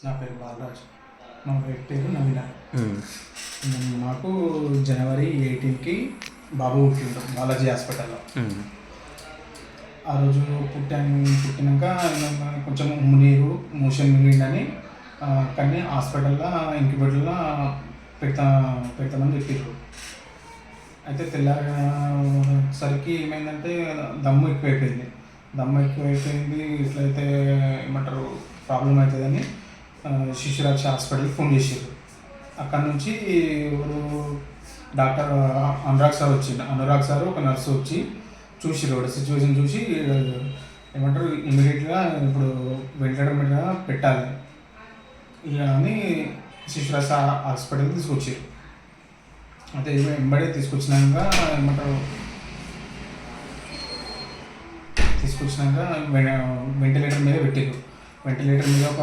నా పేరు బాలరాజ్. మా వైఫ్ పేరు నవీన. మాకు జనవరి 18కి బాబు పుట్టిండు బాలాజీ హాస్పిటల్లో. ఆ రోజు పుట్టినాక కొంచెం ఉమ్మునీరు మోషన్ మిగిలిందని కానీ హాస్పిటల్లో ఇంక్యుబేటర్లో పెడతామని చెప్పారు. అయితే తెల్లారేసరికి ఏమైందంటే దమ్ము ఎక్కువైపోయింది. ఇట్లయితే ఏమంటారు ప్రాబ్లం అవుతుందని శిశురక్ష హాస్పిటల్కి ఫోన్ చేసారు. అక్కడ నుంచి డాక్టర్ అనురాగ్ సార్ ఒక నర్సు వచ్చి చూసిరు సిచ్యువేషన్ చూసి ఏమంటారు ఇమీడియట్గా ఇప్పుడు వెంటిలేటర్ మీద పెట్టాలి ఇక అని శిశురక్ష హాస్పిటల్కి తీసుకొచ్చారు. అయితే వెంబడే తీసుకొచ్చినాక వెంటిలేటర్ మీద పెట్టారు. వెంటిలేటర్ మీద ఒక